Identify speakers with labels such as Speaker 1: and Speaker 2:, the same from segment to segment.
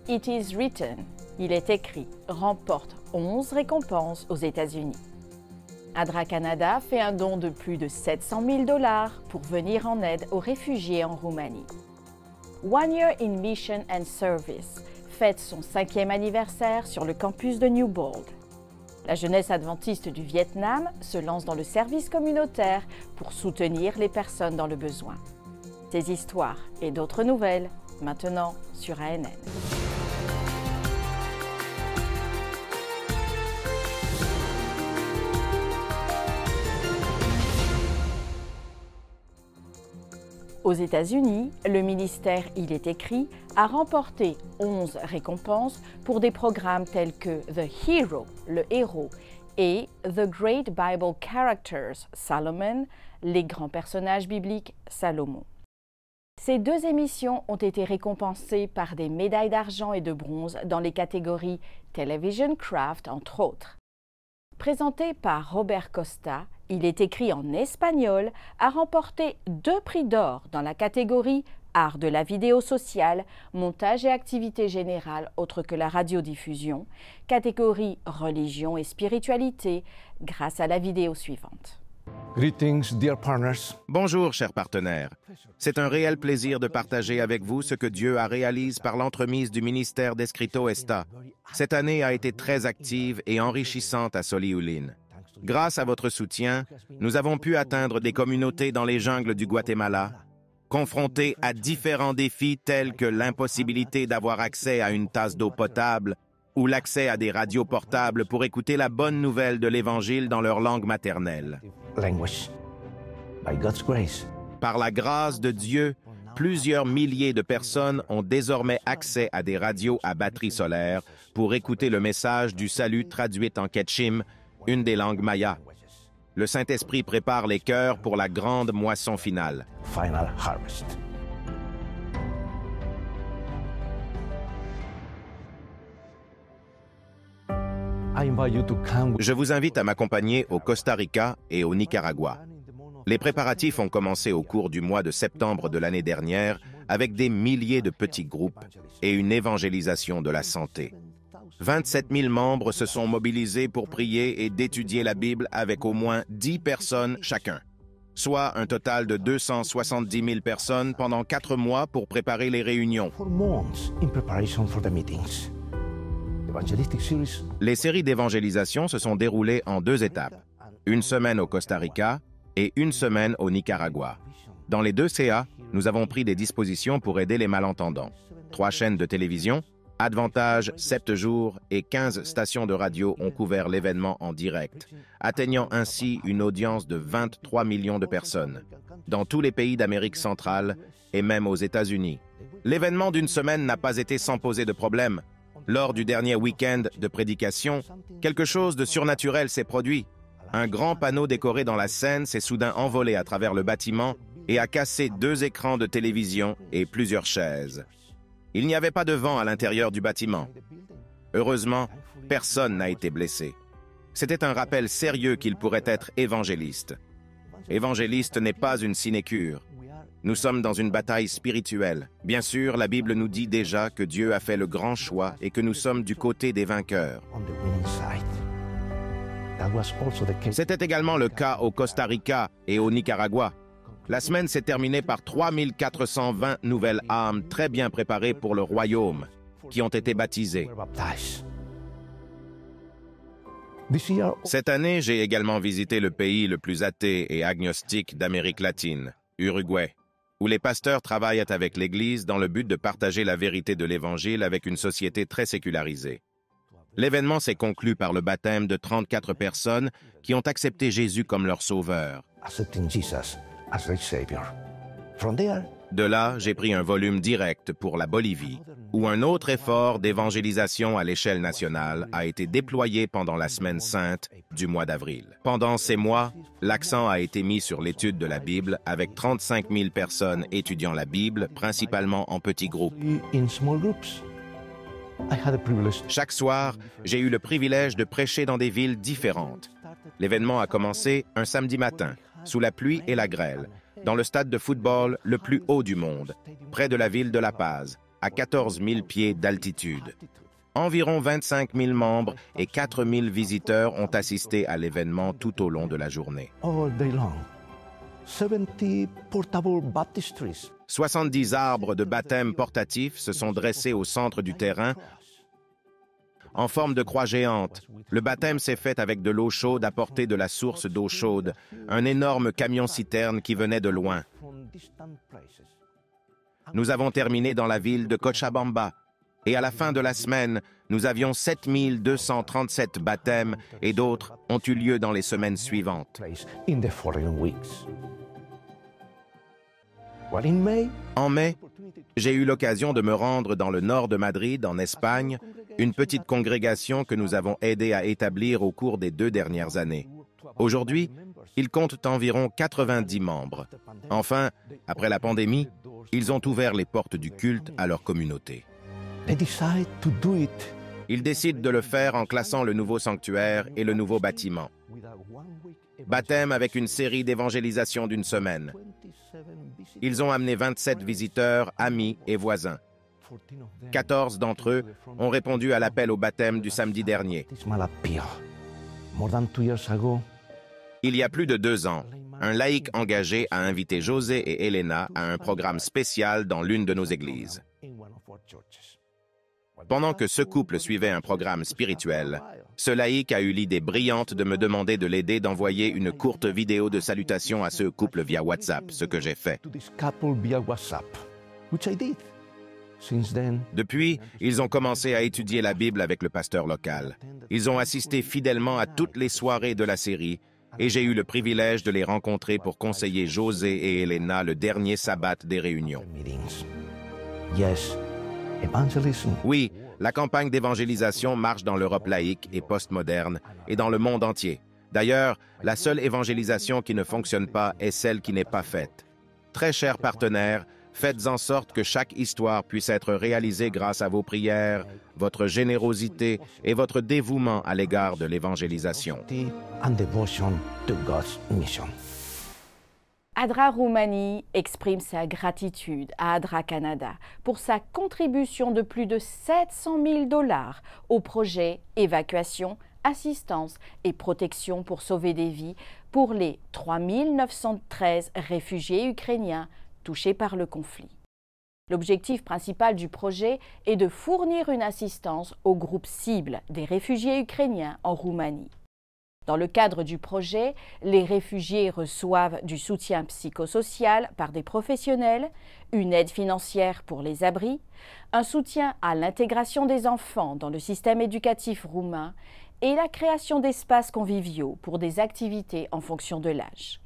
Speaker 1: It is written, il est écrit, remporte 11 récompenses aux États-Unis. ADRA Canada fait un don de plus de 700 000 $ pour venir en aide aux réfugiés en Roumanie. One Year in Mission and Service fête son 5e anniversaire sur le campus de Newbold. La jeunesse adventiste du Vietnam se lance dans le service communautaire pour soutenir les personnes dans le besoin. Ces histoires et d'autres nouvelles, maintenant sur ANN. Aux États-Unis, le ministère Il est écrit a remporté 11 récompenses pour des programmes tels que The Hero, le héros, et The Great Bible Characters, Solomon, les grands personnages bibliques Salomon. Ces 2 émissions ont été récompensées par des médailles d'argent et de bronze dans les catégories Television Craft, entre autres. Présenté par Robert Costa, Il est écrit en espagnol, a remporté 2 prix d'or dans la catégorie Art de la vidéo sociale, montage et activité générale autre que la radiodiffusion, catégorie Religion et spiritualité, grâce à la vidéo suivante.
Speaker 2: Greetings, dear partners.
Speaker 3: Bonjour, chers partenaires. C'est un réel plaisir de partager avec vous ce que Dieu a réalisé par l'entremise du ministère d'Escrito Esta. Cette année a été très active et enrichissante à Solihullin. Grâce à votre soutien, nous avons pu atteindre des communautés dans les jungles du Guatemala, confrontées à différents défis tels que l'impossibilité d'avoir accès à une tasse d'eau potable ou l'accès à des radios portables pour écouter la bonne nouvelle de l'Évangile dans leur langue maternelle. Par la grâce de Dieu, plusieurs milliers de personnes ont désormais accès à des radios à batterie solaire pour écouter le message du salut traduit en Quechim, une des langues mayas. Le Saint-Esprit prépare les cœurs pour la grande moisson finale. Je vous invite à m'accompagner au Costa Rica et au Nicaragua. Les préparatifs ont commencé au cours du mois de septembre de l'année dernière avec des milliers de petits groupes et une évangélisation de la santé. 27 000 membres se sont mobilisés pour prier et d'étudier la Bible avec au moins 10 personnes chacun, soit un total de 270 000 personnes pendant 4 mois pour préparer les réunions. Les séries d'évangélisation se sont déroulées en 2 étapes, une semaine au Costa Rica et une semaine au Nicaragua. Dans les 2 CA, nous avons pris des dispositions pour aider les malentendants. 3 chaînes de télévision, Advantage, 7 jours et 15 stations de radio ont couvert l'événement en direct, atteignant ainsi une audience de 23 millions de personnes, dans tous les pays d'Amérique centrale et même aux États-Unis. L'événement d'une semaine n'a pas été sans poser de problème. Lors du dernier week-end de prédication, quelque chose de surnaturel s'est produit. Un grand panneau décoré dans la scène s'est soudain envolé à travers le bâtiment et a cassé 2 écrans de télévision et plusieurs chaises. Il n'y avait pas de vent à l'intérieur du bâtiment. Heureusement, personne n'a été blessé. C'était un rappel sérieux qu'il pourrait être évangéliste. Évangéliste n'est pas une sinécure. Nous sommes dans une bataille spirituelle. Bien sûr, la Bible nous dit déjà que Dieu a fait le grand choix et que nous sommes du côté des vainqueurs. C'était également le cas au Costa Rica et au Nicaragua. La semaine s'est terminée par 3 420 nouvelles âmes très bien préparées pour le royaume, qui ont été baptisées. Cette année, j'ai également visité le pays le plus athée et agnostique d'Amérique latine, Uruguay, où les pasteurs travaillent avec l'Église dans le but de partager la vérité de l'Évangile avec une société très sécularisée. L'événement s'est conclu par le baptême de 34 personnes qui ont accepté Jésus comme leur sauveur. De là, j'ai pris un volume direct pour la Bolivie, où un autre effort d'évangélisation à l'échelle nationale a été déployé pendant la Semaine sainte du mois d'avril. Pendant ces mois, l'accent a été mis sur l'étude de la Bible avec 35 000 personnes étudiant la Bible, principalement en petits groupes. Chaque soir, j'ai eu le privilège de prêcher dans des villes différentes. L'événement a commencé un samedi matin, sous la pluie et la grêle, dans le stade de football le plus haut du monde, près de la ville de La Paz, à 14 000 pieds d'altitude. Environ 25 000 membres et 4 000 visiteurs ont assisté à l'événement tout au long de la journée. 70 arbres de baptême portatifs se sont dressés au centre du terrain en forme de croix géante. Le baptême s'est fait avec de l'eau chaude apportée de la source d'eau chaude, un énorme camion-citerne qui venait de loin. Nous avons terminé dans la ville de Cochabamba. Et à la fin de la semaine, nous avions 7 237 baptêmes et d'autres ont eu lieu dans les semaines suivantes. En mai, j'ai eu l'occasion de me rendre dans le nord de Madrid, en Espagne, une petite congrégation que nous avons aidé à établir au cours des 2 dernières années. Aujourd'hui, ils comptent environ 90 membres. Enfin, après la pandémie, ils ont ouvert les portes du culte à leur communauté. Ils décident de le faire en classant le nouveau sanctuaire et le nouveau bâtiment. Baptême avec une série d'évangélisation d'1 semaine. Ils ont amené 27 visiteurs, amis et voisins. 14 d'entre eux ont répondu à l'appel au baptême du samedi dernier. Il y a plus de 2 ans, un laïc engagé a invité José et Elena à un programme spécial dans l'une de nos églises. Pendant que ce couple suivait un programme spirituel, ce laïc a eu l'idée brillante de me demander de l'aider d'envoyer une courte vidéo de salutation à ce couple via WhatsApp, ce que j'ai fait. Depuis, ils ont commencé à étudier la Bible avec le pasteur local. Ils ont assisté fidèlement à toutes les soirées de la série et j'ai eu le privilège de les rencontrer pour conseiller José et Elena le dernier sabbat des réunions. Oui, la campagne d'évangélisation marche dans l'Europe laïque et postmoderne et dans le monde entier. D'ailleurs, la seule évangélisation qui ne fonctionne pas est celle qui n'est pas faite. Très chers partenaires, faites en sorte que chaque histoire puisse être réalisée grâce à vos prières, votre générosité et votre dévouement à l'égard de l'évangélisation.
Speaker 1: ADRA Roumanie exprime sa gratitude à ADRA Canada pour sa contribution de plus de 700 000 $ au projet Évacuation, assistance et protection pour sauver des vies pour les 3 913 réfugiés ukrainiens touchés par le conflit. L'objectif principal du projet est de fournir une assistance aux groupes cibles des réfugiés ukrainiens en Roumanie. Dans le cadre du projet, les réfugiés reçoivent du soutien psychosocial par des professionnels, une aide financière pour les abris, un soutien à l'intégration des enfants dans le système éducatif roumain et la création d'espaces conviviaux pour des activités en fonction de l'âge.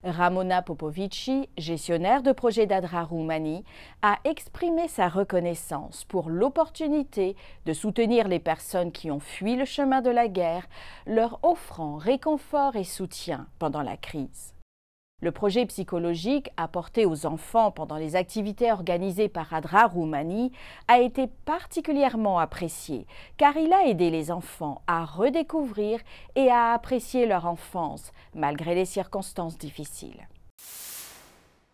Speaker 1: Ramona Popovici, gestionnaire de projet d'ADRA Roumanie, a exprimé sa reconnaissance pour l'opportunité de soutenir les personnes qui ont fui le chemin de la guerre, leur offrant réconfort et soutien pendant la crise. Le projet psychologique apporté aux enfants pendant les activités organisées par ADRA Roumanie a été particulièrement apprécié car il a aidé les enfants à redécouvrir et à apprécier leur enfance malgré les circonstances difficiles.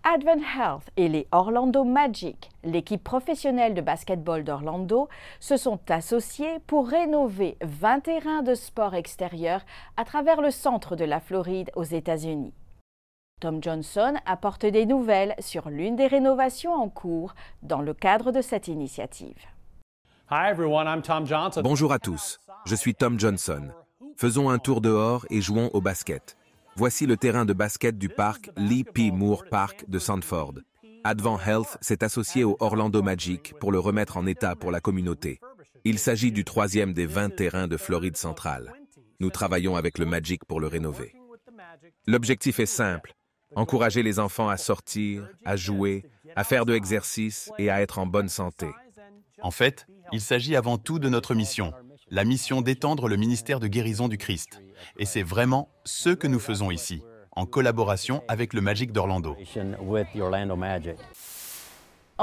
Speaker 1: Advent Health et les Orlando Magic, l'équipe professionnelle de basketball d'Orlando, se sont associés pour rénover 20 terrains de sport extérieurs à travers le centre de la Floride aux États-Unis. Tom Johnson apporte des nouvelles sur l'une des rénovations en cours dans le cadre de cette initiative.
Speaker 4: Hi everyone, I'm Tom Johnson.
Speaker 5: Bonjour à tous, je suis Tom Johnson. Faisons un tour dehors et jouons au basket. Voici le terrain de basket du parc Lee P. Moore Park de Sanford. Advent Health s'est associé au Orlando Magic pour le remettre en état pour la communauté. Il s'agit du 3e des 20 terrains de Floride centrale. Nous travaillons avec le Magic pour le rénover. L'objectif est simple. Encourager les enfants à sortir, à jouer, à faire de l'exercice et à être en bonne santé.
Speaker 6: En fait, il s'agit avant tout de notre mission, la mission d'étendre le ministère de guérison du Christ. Et c'est vraiment ce que nous faisons ici, en collaboration avec le Magic d'Orlando.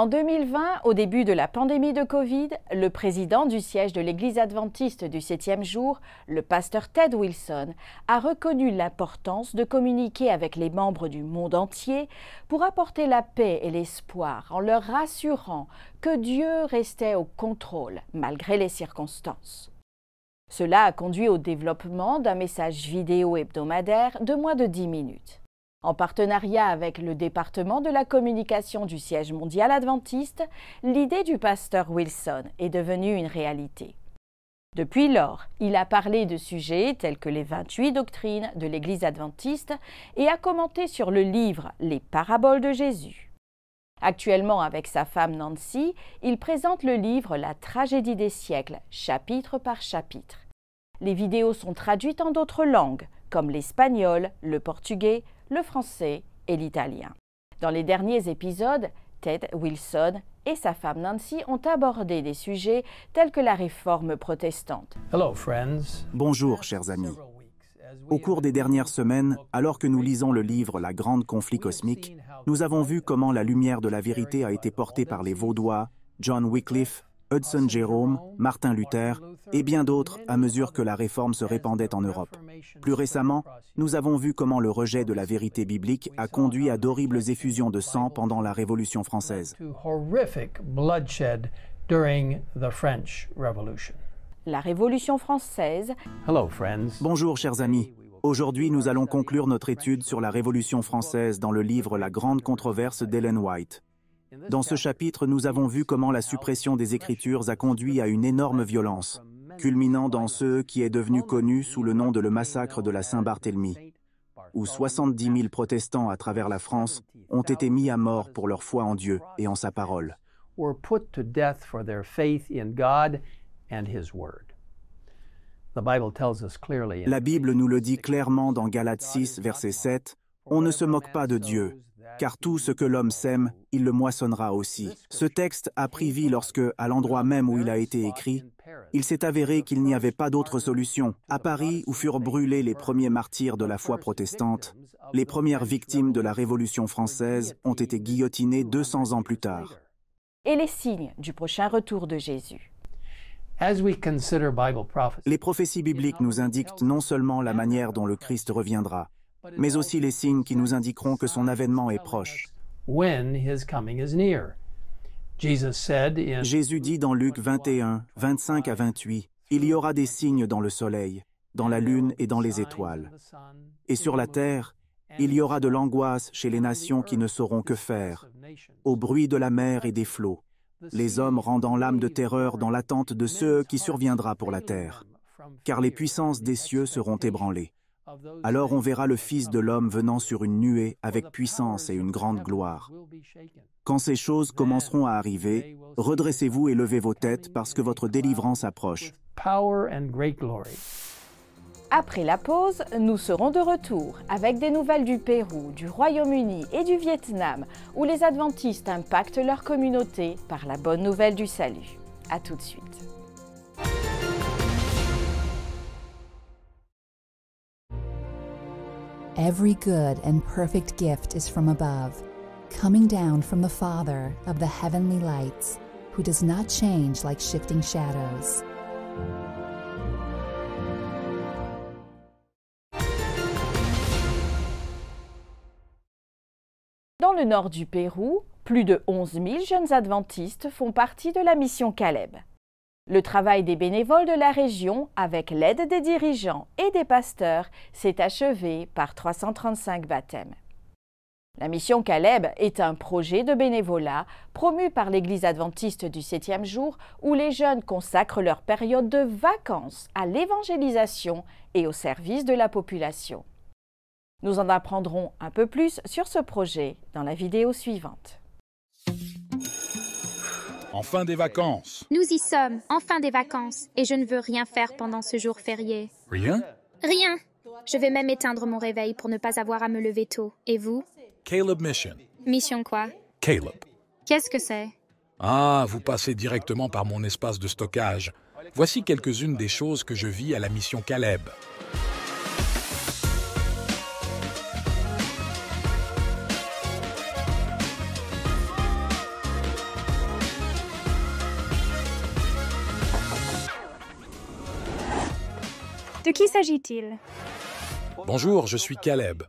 Speaker 1: En 2020, au début de la pandémie de Covid, le président du siège de l'Église adventiste du 7e jour, le pasteur Ted Wilson, a reconnu l'importance de communiquer avec les membres du monde entier pour apporter la paix et l'espoir en leur rassurant que Dieu restait au contrôle malgré les circonstances. Cela a conduit au développement d'un message vidéo hebdomadaire de moins de 10 minutes. En partenariat avec le département de la communication du siège mondial adventiste, l'idée du pasteur Wilson est devenue une réalité. Depuis lors, il a parlé de sujets tels que les 28 doctrines de l'Église adventiste et a commenté sur le livre Les paraboles de Jésus. Actuellement, avec sa femme Nancy, il présente le livre La tragédie des siècles, chapitre par chapitre. Les vidéos sont traduites en d'autres langues, comme l'espagnol, le portugais, le français et l'italien. Dans les derniers épisodes, Ted Wilson et sa femme Nancy ont abordé des sujets tels que la réforme protestante.
Speaker 7: Bonjour, chers amis. Au cours des dernières semaines, alors que nous lisons le livre La Grande Conflit cosmique, nous avons vu comment la lumière de la vérité a été portée par les Vaudois, John Wycliffe, Hudson Jerome, Martin Luther et bien d'autres à mesure que la réforme se répandait en Europe. Plus récemment, nous avons vu comment le rejet de la vérité biblique a conduit à d'horribles effusions de sang pendant la Révolution française.
Speaker 1: La Révolution française.
Speaker 7: Bonjour, chers amis. Aujourd'hui, nous allons conclure notre étude sur la Révolution française dans le livre La Grande Controverse d'Ellen White. Dans ce chapitre, nous avons vu comment la suppression des Écritures a conduit à une énorme violence, culminant dans ce qui est devenu connu sous le nom de le massacre de la Saint-Barthélemy, où 70 000 protestants à travers la France ont été mis à mort pour leur foi en Dieu et en sa parole. La Bible nous le dit clairement dans Galates 6, verset 7, « On ne se moque pas de Dieu, car tout ce que l'homme sème, il le moissonnera aussi. » Ce texte a pris vie lorsque, à l'endroit même où il a été écrit, il s'est avéré qu'il n'y avait pas d'autre solution. À Paris, où furent brûlés les premiers martyrs de la foi protestante, les premières victimes de la Révolution française ont été guillotinées 200 ans plus tard.
Speaker 1: Et les signes du prochain retour de Jésus.
Speaker 7: Les prophéties bibliques nous indiquent non seulement la manière dont le Christ reviendra, mais aussi les signes qui nous indiqueront que son avènement est proche. Jésus dit dans Luc 21, 25 à 28, « Il y aura des signes dans le soleil, dans la lune et dans les étoiles. Et sur la terre, il y aura de l'angoisse chez les nations qui ne sauront que faire, au bruit de la mer et des flots, les hommes rendant l'âme de terreur dans l'attente de ce qui surviendra pour la terre, car les puissances des cieux seront ébranlées. Alors on verra le Fils de l'homme venant sur une nuée avec puissance et une grande gloire. Quand ces choses commenceront à arriver, redressez-vous et levez vos têtes parce que votre délivrance approche. »
Speaker 1: Après la pause, nous serons de retour avec des nouvelles du Pérou, du Royaume-Uni et du Vietnam, où les adventistes impactent leur communauté par la bonne nouvelle du salut. À tout de suite.
Speaker 8: Every good and perfect gift is from above, coming down from the Father of the heavenly lights, who does not change like shifting shadows.
Speaker 1: Dans le nord du Pérou, plus de 11 000 jeunes adventistes font partie de la mission Caleb. Le travail des bénévoles de la région, avec l'aide des dirigeants et des pasteurs, s'est achevé par 335 baptêmes. La mission Caleb est un projet de bénévolat promu par l'Église adventiste du 7e jour où les jeunes consacrent leur période de vacances à l'évangélisation et au service de la population. Nous en apprendrons un peu plus sur ce projet dans la vidéo suivante.
Speaker 9: Enfin des vacances.
Speaker 10: Nous y sommes, enfin des vacances, et je ne veux rien faire pendant ce jour férié.
Speaker 9: Rien?
Speaker 10: Rien. Je vais même éteindre mon réveil pour ne pas avoir à me lever tôt. Et vous?
Speaker 9: Caleb Mission.
Speaker 10: Mission quoi?
Speaker 9: Caleb.
Speaker 10: Qu'est-ce que c'est?
Speaker 9: Ah, vous passez directement par mon espace de stockage. Voici quelques-unes des choses que je vis à la mission Caleb.
Speaker 10: De qui s'agit-il?
Speaker 9: Bonjour, je suis Caleb.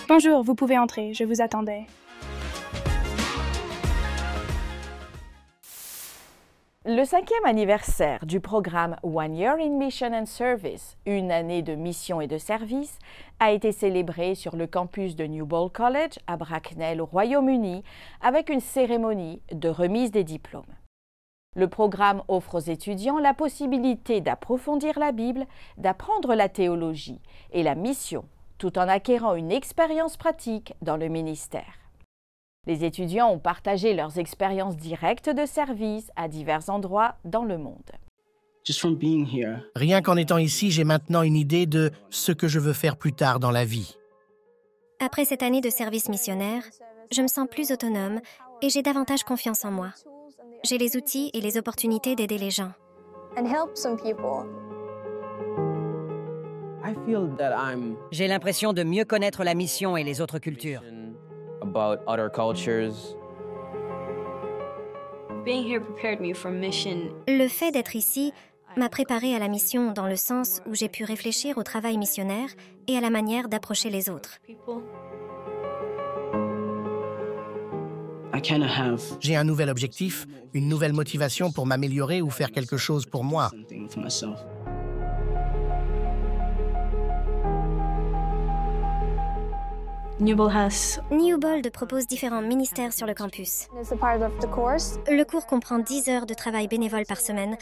Speaker 10: Bonjour, vous pouvez entrer, je vous attendais.
Speaker 1: Le 5e anniversaire du programme One Year in Mission and Service, une année de mission et de service, a été célébré sur le campus de Newbold College à Bracknell au Royaume-Uni avec une cérémonie de remise des diplômes. Le programme offre aux étudiants la possibilité d'approfondir la Bible, d'apprendre la théologie et la mission, tout en acquérant une expérience pratique dans le ministère. Les étudiants ont partagé leurs expériences directes de service à divers endroits dans le monde.
Speaker 11: Rien qu'en étant ici, j'ai maintenant une idée de ce que je veux faire plus tard dans la vie.
Speaker 12: Après cette année de service missionnaire, je me sens plus autonome et j'ai davantage confiance en moi. J'ai les outils et les opportunités d'aider les gens.
Speaker 13: J'ai l'impression de mieux connaître la mission et les autres cultures.
Speaker 12: Le fait d'être ici m'a préparé à la mission dans le sens où j'ai pu réfléchir au travail missionnaire et à la manière d'approcher les autres.
Speaker 11: J'ai un nouvel objectif, une nouvelle motivation pour m'améliorer ou faire quelque chose pour moi.
Speaker 12: Newbold propose différents ministères sur le campus. Le cours comprend 10 heures de travail bénévole par semaine.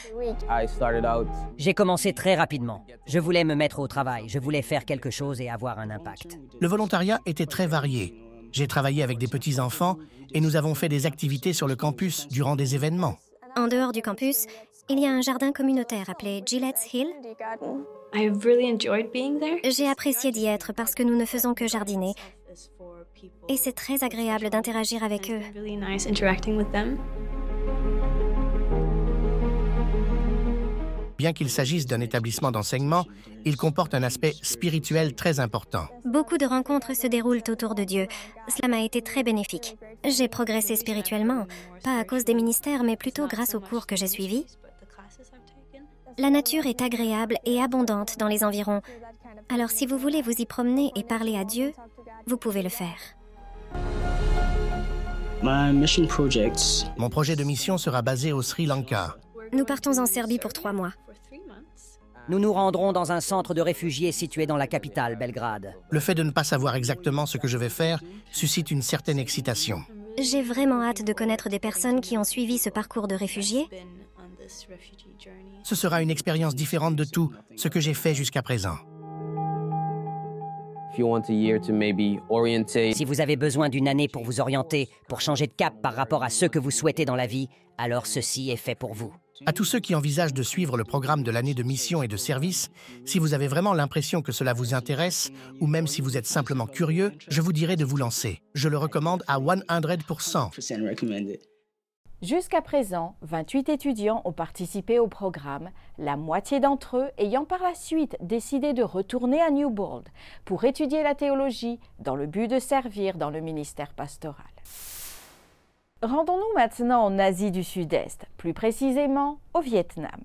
Speaker 13: J'ai commencé très rapidement. Je voulais me mettre au travail, je voulais faire quelque chose et avoir un impact.
Speaker 11: Le volontariat était très varié. J'ai travaillé avec des petits-enfants et nous avons fait des activités sur le campus durant des événements.
Speaker 12: En dehors du campus, il y a un jardin communautaire appelé Gillette's Hill. J'ai apprécié d'y être parce que nous ne faisons que jardiner. Et c'est très agréable d'interagir avec eux.
Speaker 11: Bien qu'il s'agisse d'un établissement d'enseignement, il comporte un aspect spirituel très important.
Speaker 12: Beaucoup de rencontres se déroulent autour de Dieu. Cela m'a été très bénéfique. J'ai progressé spirituellement, pas à cause des ministères, mais plutôt grâce aux cours que j'ai suivis. La nature est agréable et abondante dans les environs. Alors si vous voulez vous y promener et parler à Dieu, vous pouvez le faire.
Speaker 11: Mon projet de mission sera basé au Sri Lanka.
Speaker 12: Nous partons en Serbie pour 3 mois.
Speaker 13: Nous nous rendrons dans un centre de réfugiés situé dans la capitale, Belgrade.
Speaker 11: Le fait de ne pas savoir exactement ce que je vais faire suscite une certaine excitation.
Speaker 12: J'ai vraiment hâte de connaître des personnes qui ont suivi ce parcours de réfugiés.
Speaker 11: Ce sera une expérience différente de tout ce que j'ai fait jusqu'à présent.
Speaker 13: Si vous avez besoin d'une année pour vous orienter, pour changer de cap par rapport à ce que vous souhaitez dans la vie, alors ceci est fait pour vous.
Speaker 11: À tous ceux qui envisagent de suivre le programme de l'année de mission et de service, si vous avez vraiment l'impression que cela vous intéresse, ou même si vous êtes simplement curieux, je vous dirais de vous lancer. Je le recommande à 100%.
Speaker 1: Jusqu'à présent, 28 étudiants ont participé au programme, la moitié d'entre eux ayant par la suite décidé de retourner à Newbold pour étudier la théologie dans le but de servir dans le ministère pastoral. Rendons-nous maintenant en Asie du Sud-Est, plus précisément au Vietnam.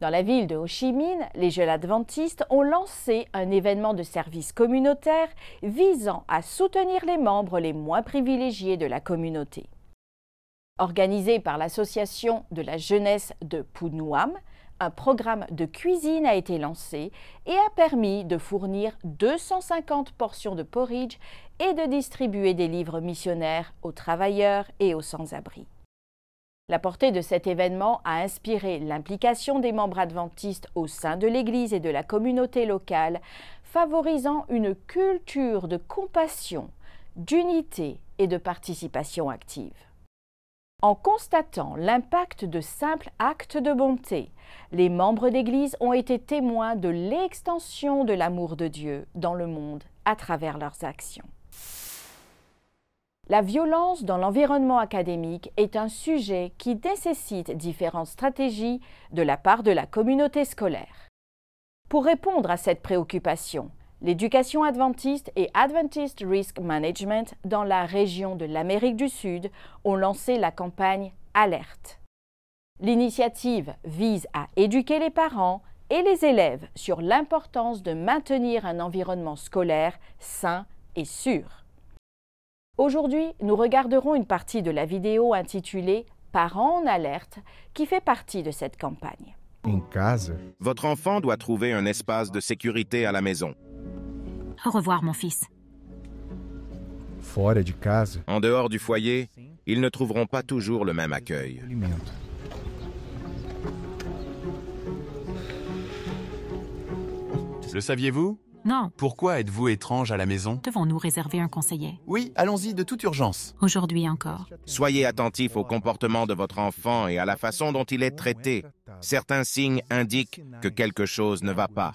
Speaker 1: Dans la ville de Ho Chi Minh, les Jeunes Adventistes ont lancé un événement de service communautaire visant à soutenir les membres les moins privilégiés de la communauté. Organisé par l'Association de la jeunesse de Phú Nhuam, un programme de cuisine a été lancé et a permis de fournir 250 portions de porridge et de distribuer des livres missionnaires aux travailleurs et aux sans-abri. La portée de cet événement a inspiré l'implication des membres adventistes au sein de l'Église et de la communauté locale, favorisant une culture de compassion, d'unité et de participation active. En constatant l'impact de simples actes de bonté, les membres d'Église ont été témoins de l'extension de l'amour de Dieu dans le monde à travers leurs actions. La violence dans l'environnement académique est un sujet qui nécessite différentes stratégies de la part de la communauté scolaire. Pour répondre à cette préoccupation, l'éducation adventiste et Adventist Risk Management dans la région de l'Amérique du Sud ont lancé la campagne Alerte. L'initiative vise à éduquer les parents et les élèves sur l'importance de maintenir un environnement scolaire sain et sûr. Aujourd'hui, nous regarderons une partie de la vidéo intitulée « Parents en alerte » qui fait partie de cette campagne.
Speaker 3: Votre enfant doit trouver un espace de sécurité à la maison.
Speaker 14: Au revoir, mon fils.
Speaker 3: En dehors du foyer, ils ne trouveront pas toujours le même accueil.
Speaker 6: Le saviez-vous?
Speaker 14: Non.
Speaker 6: Pourquoi êtes-vous étrange à la maison?
Speaker 14: Devons-nous réserver un conseiller?
Speaker 6: Oui, allons-y de toute urgence.
Speaker 14: Aujourd'hui encore.
Speaker 3: Soyez attentif au comportement de votre enfant et à la façon dont il est traité. Certains signes indiquent que quelque chose ne va pas.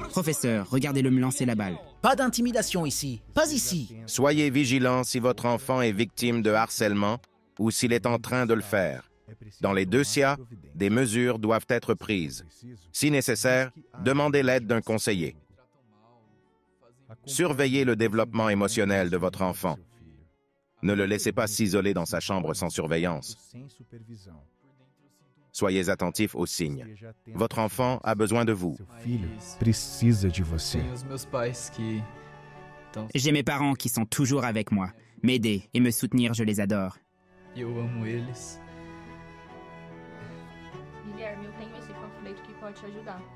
Speaker 15: Professeur, regardez-le me lancer la balle.
Speaker 11: Pas d'intimidation ici, pas ici.
Speaker 3: Soyez vigilant si votre enfant est victime de harcèlement ou s'il est en train de le faire. Dans les deux cas, des mesures doivent être prises. Si nécessaire, demandez l'aide d'un conseiller. Surveillez le développement émotionnel de votre enfant. Ne le laissez pas s'isoler dans sa chambre sans surveillance. Soyez attentifs aux signes. Votre enfant a besoin de vous.
Speaker 15: J'ai mes parents qui sont toujours avec moi. M'aider et me soutenir, je les adore.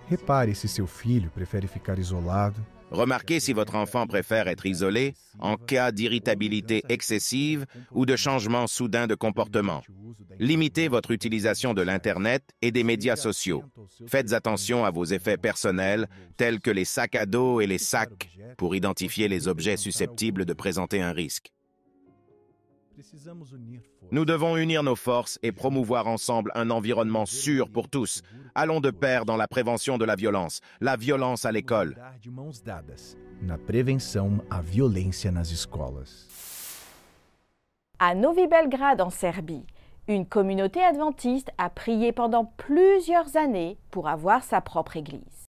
Speaker 2: Repare se seu filho prefere ficar isolado.
Speaker 3: Remarquez si votre enfant préfère être isolé en cas d'irritabilité excessive ou de changement soudain de comportement. Limitez votre utilisation de l'Internet et des médias sociaux. Faites attention à vos effets personnels, tels que les sacs à dos et les sacs, pour identifier les objets susceptibles de présenter un risque. Nous devons unir nos forces et promouvoir ensemble un environnement sûr pour tous. Allons de pair dans la prévention de la violence à l'école.
Speaker 2: Na prevenção à violência nas escolas.
Speaker 1: À Novi Belgrade, en Serbie, une communauté adventiste a prié pendant plusieurs années pour avoir sa propre église.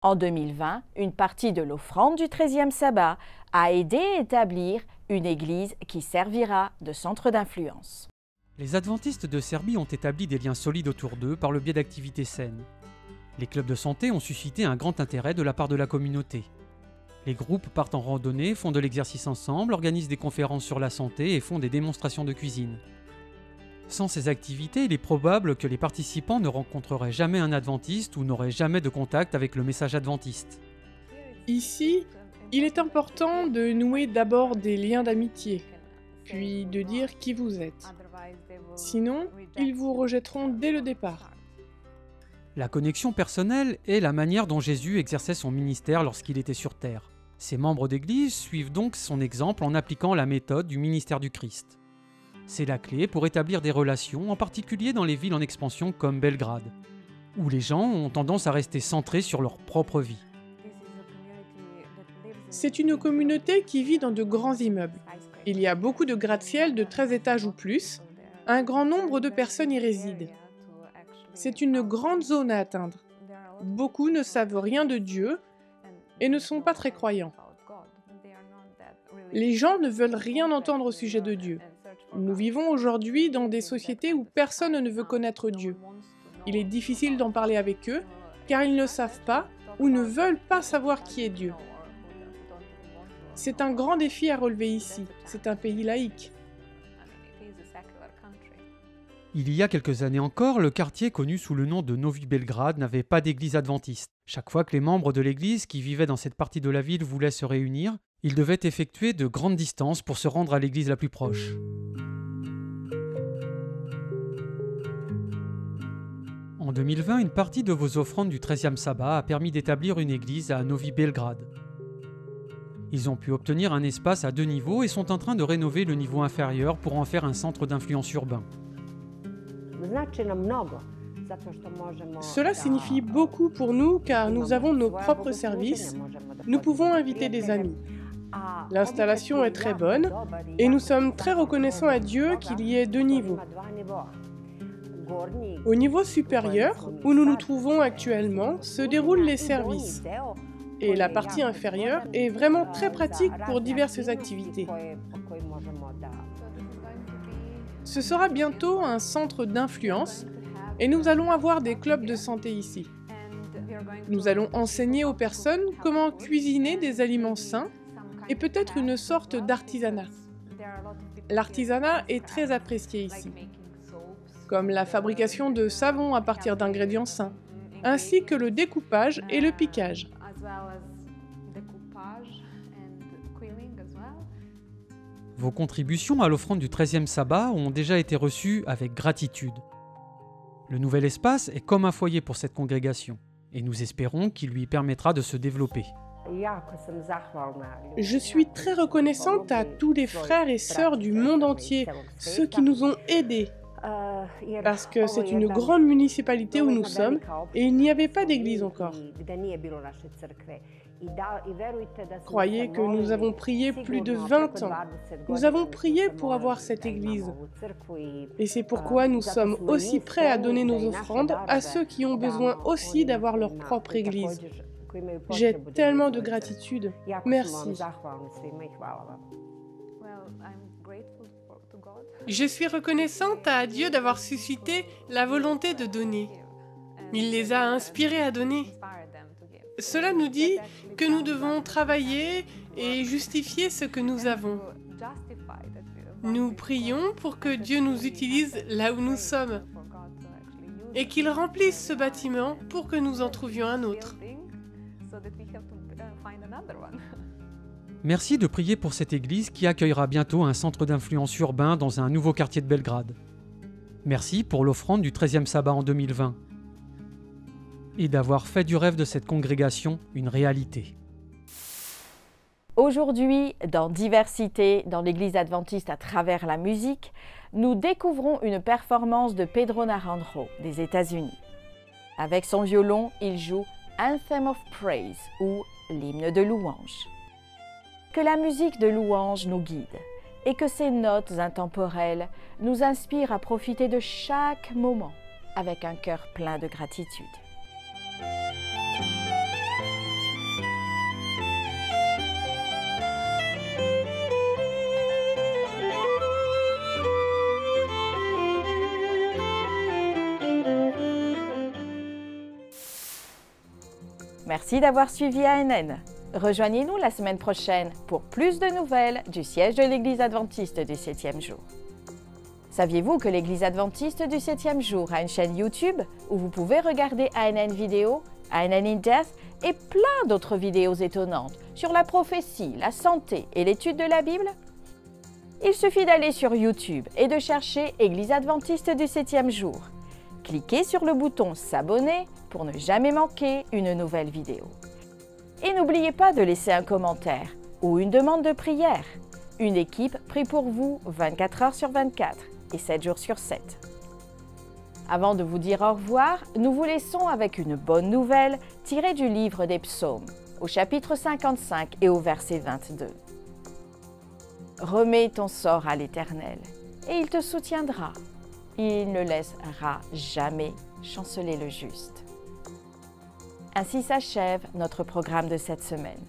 Speaker 1: En 2020, une partie de l'offrande du 13e sabbat a aidé à établir une église qui servira de centre d'influence.
Speaker 16: Les adventistes de Serbie ont établi des liens solides autour d'eux par le biais d'activités saines. Les clubs de santé ont suscité un grand intérêt de la part de la communauté. Les groupes partent en randonnée, font de l'exercice ensemble, organisent des conférences sur la santé et font des démonstrations de cuisine. Sans ces activités, il est probable que les participants ne rencontreraient jamais un adventiste ou n'auraient jamais de contact avec le message adventiste.
Speaker 17: Ici, il est important de nouer d'abord des liens d'amitié, puis de dire qui vous êtes. Sinon, ils vous rejetteront dès le départ.
Speaker 16: La connexion personnelle est la manière dont Jésus exerçait son ministère lorsqu'il était sur terre. Ses membres d'église suivent donc son exemple en appliquant la méthode du ministère du Christ. C'est la clé pour établir des relations, en particulier dans les villes en expansion comme Belgrade, où les gens ont tendance à rester centrés sur leur propre vie.
Speaker 17: C'est une communauté qui vit dans de grands immeubles. Il y a beaucoup de gratte-ciel de 13 étages ou plus. Un grand nombre de personnes y résident. C'est une grande zone à atteindre. Beaucoup ne savent rien de Dieu et ne sont pas très croyants. Les gens ne veulent rien entendre au sujet de Dieu. Nous vivons aujourd'hui dans des sociétés où personne ne veut connaître Dieu. Il est difficile d'en parler avec eux, car ils ne savent pas ou ne veulent pas savoir qui est Dieu. C'est un grand défi à relever ici. C'est un pays laïque.
Speaker 16: Il y a quelques années encore, le quartier connu sous le nom de Novi Belgrade n'avait pas d'église adventiste. Chaque fois que les membres de l'église qui vivaient dans cette partie de la ville voulaient se réunir, ils devaient effectuer de grandes distances pour se rendre à l'église la plus proche. En 2020, une partie de vos offrandes du 13e sabbat a permis d'établir une église à Novi Belgrade. Ils ont pu obtenir un espace à 2 niveaux et sont en train de rénover le niveau inférieur pour en faire un centre d'influence urbain.
Speaker 17: Cela signifie beaucoup pour nous car nous avons nos propres services, nous pouvons inviter des amis. L'installation est très bonne et nous sommes très reconnaissants à Dieu qu'il y ait 2 niveaux. Au niveau supérieur, où nous nous trouvons actuellement, se déroulent les services. Et la partie inférieure est vraiment très pratique pour diverses activités. Ce sera bientôt un centre d'influence et nous allons avoir des clubs de santé ici. Nous allons enseigner aux personnes comment cuisiner des aliments sains et peut-être une sorte d'artisanat. L'artisanat est très apprécié ici, comme la fabrication de savons à partir d'ingrédients sains, ainsi que le découpage et le piquage.
Speaker 16: Vos contributions à l'offrande du 13e sabbat ont déjà été reçues avec gratitude. Le nouvel espace est comme un foyer pour cette congrégation, et nous espérons qu'il lui permettra de se développer.
Speaker 17: Je suis très reconnaissante à tous les frères et sœurs du monde entier, ceux qui nous ont aidés, parce que c'est une grande municipalité où nous sommes et il n'y avait pas d'église encore. Croyez que nous avons prié plus de 20 ans. Nous avons prié pour avoir cette église. Et c'est pourquoi nous sommes aussi prêts à donner nos offrandes à ceux qui ont besoin aussi d'avoir leur propre église. J'ai tellement de gratitude. Merci. Je suis reconnaissante à Dieu d'avoir suscité la volonté de donner. Il les a inspirés à donner. Cela nous dit que nous devons travailler et justifier ce que nous avons. Nous prions pour que Dieu nous utilise là où nous sommes et qu'il remplisse ce bâtiment pour que nous en trouvions un autre.
Speaker 16: Merci de prier pour cette église qui accueillera bientôt un centre d'influence urbain dans un nouveau quartier de Belgrade. Merci pour l'offrande du 13e sabbat en 2020 et d'avoir fait du rêve de cette congrégation une réalité.
Speaker 1: Aujourd'hui, dans Diversité, dans l'Église adventiste à travers la musique, nous découvrons une performance de Pedro Naranjo des États-Unis. Avec son violon, il joue Anthem of Praise ou l'hymne de louange. Que la musique de louange nous guide et que ces notes intemporelles nous inspirent à profiter de chaque moment avec un cœur plein de gratitude. Merci d'avoir suivi ANN. Rejoignez-nous la semaine prochaine pour plus de nouvelles du siège de l'Église adventiste du 7e jour. Saviez-vous que l'Église adventiste du 7e jour a une chaîne YouTube où vous pouvez regarder ANN Vidéo, ANN in Depth et plein d'autres vidéos étonnantes sur la prophétie, la santé et l'étude de la Bible? Il suffit d'aller sur YouTube et de chercher Église adventiste du 7e jour. Cliquez sur le bouton s'abonner pour ne jamais manquer une nouvelle vidéo. Et n'oubliez pas de laisser un commentaire ou une demande de prière. Une équipe prie pour vous 24 heures sur 24 et 7 jours sur 7. Avant de vous dire au revoir, nous vous laissons avec une bonne nouvelle tirée du livre des Psaumes, au chapitre 55 et au verset 22. Remets ton sort à l'Éternel, et il te soutiendra. Il ne laissera jamais chanceler le juste. Ainsi s'achève notre programme de cette semaine.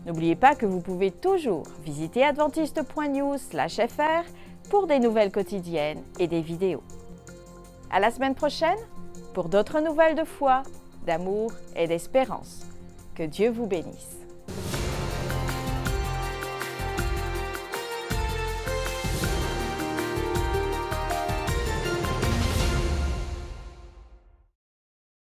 Speaker 1: N'oubliez pas que vous pouvez toujours visiter adventiste.news/fr pour des nouvelles quotidiennes et des vidéos. À la semaine prochaine pour d'autres nouvelles de foi, d'amour et d'espérance. Que Dieu vous bénisse.